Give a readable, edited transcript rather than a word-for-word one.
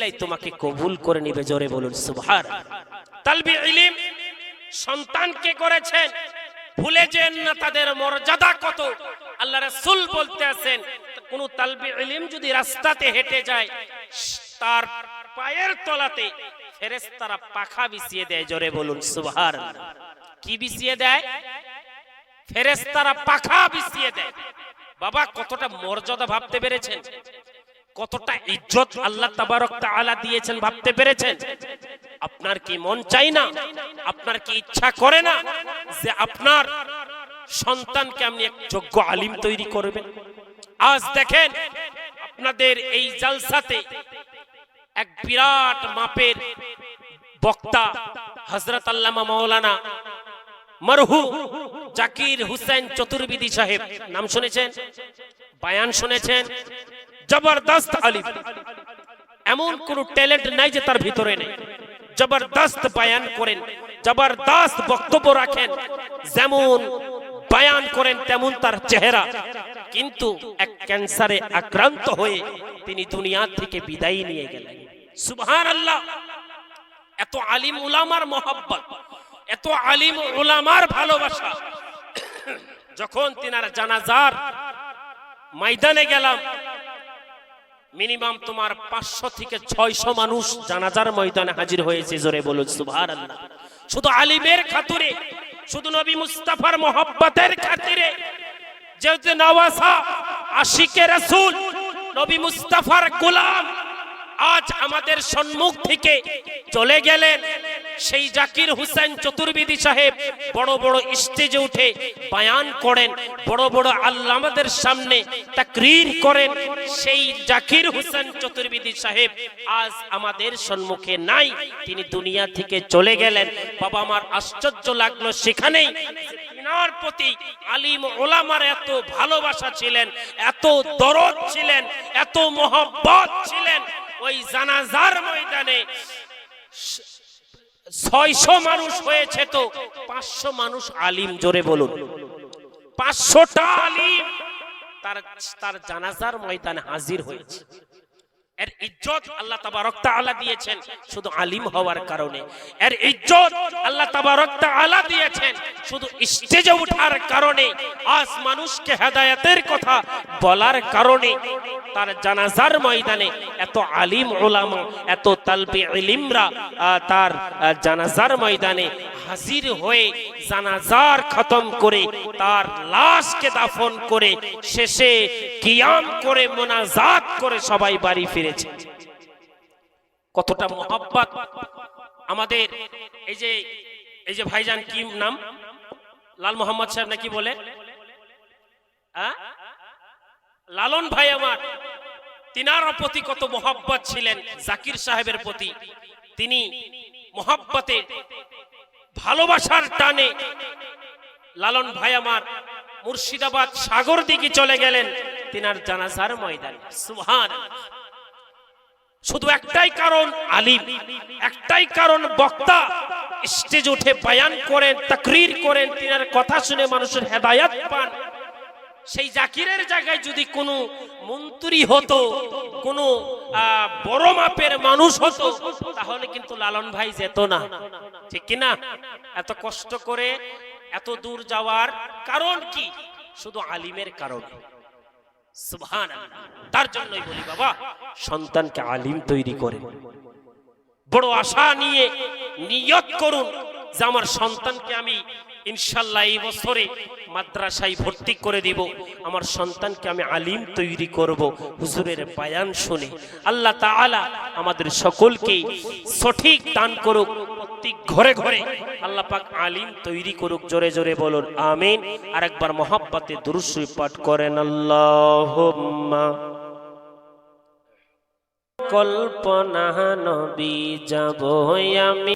ওসিলায় তোমাকে কবুল করে নেবে। জোরে বলুন সুবহানাল্লাহ। তালবি ইলম সন্তানকে করেছেন, ভুলে যেন না তাদের মর্যাদা কত। আল্লাহ রাসূল বলতে আছেন, কোন তালবি ইলম যদি রাস্তাতে হেঁটে যায়, তার পায়ের তলাতে ফেরেশতারা পাখা বিছিয়ে দেয়। জোরে বলুন সুবহানাল্লাহ। কি বিছিয়ে দেয়? ফেরেশতারা পাখা বিছিয়ে দেয়। বাবা, কতটা মর্যাদা ভাবতে পেরেছেন? কতটা ইজ্জত আল্লাহ তাবারক তাআলা দিয়েছেন ভাবতে পেরেছেন? আপনার কি মন চাই না, আপনার কি ইচ্ছা করে না যে আপনার সন্তানকে আপনি এক যোগ্য আলিম তৈরি করবেন? আজ দেখেন আপনাদের এই জালসাতে এক বিরাট মাপের বক্তা হযরত আল্লামা মাওলানা মরহুম জাকির হুসাইন চতুর্বেদী সাহেব, নাম শুনেছেন? বয়ান শুনেছেন? জবরদস্ত আলিম, এমন কোন ট্যালেন্ট নাই যে তার ভিতরে নেই। জবরদস্ত বয়ান করেন, জবরদস্ত বক্তব্য রাখেন, যেমন বয়ান করেন তেমন তার চেহারা। কিন্তু এক ক্যান্সারে আক্রান্ত হয়ে তিনি দুনিয়া থেকে বিদায় নিয়ে গেলেন। সুবহানাল্লাহ। এত আলিম উলামার মহব্বত, এত আলিম উলামার ভালোবাসা। যখন তিনার জানাজার ময়দানে গেলাম, মিনিমাম তোমার 500 থেকে 600 মানুষ জানাজার ময়দানে হাজির হয়েছে। জোরে বলুন সুবহানাল্লাহ। শুধু আলিমের খাতিরে, শুধু নবী মুস্তাফার মহব্বতের খাতিরে, যেহেতু নওয়াসা আশিকে রাসূল নবী মুস্তাফার গোলাম আজ আমাদের সম্মুখ থেকে চলে গেলেন। সেই জাকির হুসাইন চতুর্বেদী সাহেব বড় বড় স্টেজে উঠে বয়ান করেন, বড় বড় আল্লামাদের সামনে তাকরীর করেন। সেই জাকির হুসাইন চতুর্বেদী সাহেব আজ আমাদের সম্মুখে নাই, তিনি দুনিয়া থেকে চলে গেলেন। বাবা, আমার আশ্চর্য লাগলো সেখানেই তিনার প্রতি আলিম ওলামার এত ভালোবাসা ছিলেন, এত দরদ ছিলেন, এত মহব্বত ছিলেন। ওই জানাজার ময়দানে 600 মানুষ হয়েছে, তো 500 মানুষ আলিম। জোরে বলুন, 500টা আলিম তার জানাজার ময়দানে হাজির হয়েছে। এর ইজ্জত আল্লাহ তাবারক তাআলা দিয়েছেন শুধু আলিম হওয়ার কারণে। এর ইজ্জত আল্লাহ তাবারক তাআলা দিয়েছেন শুধু স্টেজে ওঠার কারণে। আজ মানুষকে হেদায়েতের কথা বলার কারণে তার জানাজার ময়দানে এত আলিম উলামা, এত তালবে ইলমরা তার জানাজার ময়দানে হাজির হয়ে জানাজার খতম করে তার লাশকে দাফন করে শেষে কিয়াম করে মুনাজাত করে সবাই বাড়ি ফিরেছে। কতটা মহব্বত আমাদের। এই যে ভাইজান, কি নাম? লাল মোহাম্মদ সাহেব নাকি বলে? লালন ভাই আমার, তিনার প্রতি কত মহব্বত ছিলেন জাকির সাহেবের প্রতি। তিনি মহব্বতে ভালোবাসার টানে লালন ভাই আমার মুর্শিদাবাদ সাগর দিকে চলে গেলেন তিনার জানাজার ময়দানে। সুবহানাল্লাহ। শুধু একটাই কারণ, আলিম, একটাই কারণ, বক্তা স্টেজে উঠে বয়ান করেন, তাকরীর করেন, তিনার কথা শুনে মানুষের হেদায়েত পান। সেই জাকিরের জায়গায় যদি কোনো মন্ত্রী হতো, কোনো বড় মাপের মানুষ হতো, তাহলে কিন্তু লালন ভাই যেত না, ঠিক কিনা? এত কষ্ট করে এত দূর যাওয়ার কারণ কি? শুধু আলিমের কারণে। সুবহানাল্লাহ। তার জন্যই বলি বাবা, সন্তানকে আলিম তৈরি করেন। বড় আশা নিয়ে নিয়ত করুন যে আমার সন্তানকে আমি ইনশাআল্লাহ এই বছরে মাদ্রাসায় ভর্তি করে দিব, আমার সন্তানকে আমি আলিম তৈরি করব হুজুরের বয়ান শুনে। আল্লাহ তাআলা আমাদের সকলকে সঠিক দান করুক, প্রত্যেক ঘরে ঘরে আল্লাহ পাক আলিম তৈরি করুক। জোরে জোরে বলুন আমিন। আরেকবার মহব্বতে দুরূদ শরীফ পাঠ করেন। আল্লাহুম্মা কল্পনা নবী যাব আমি।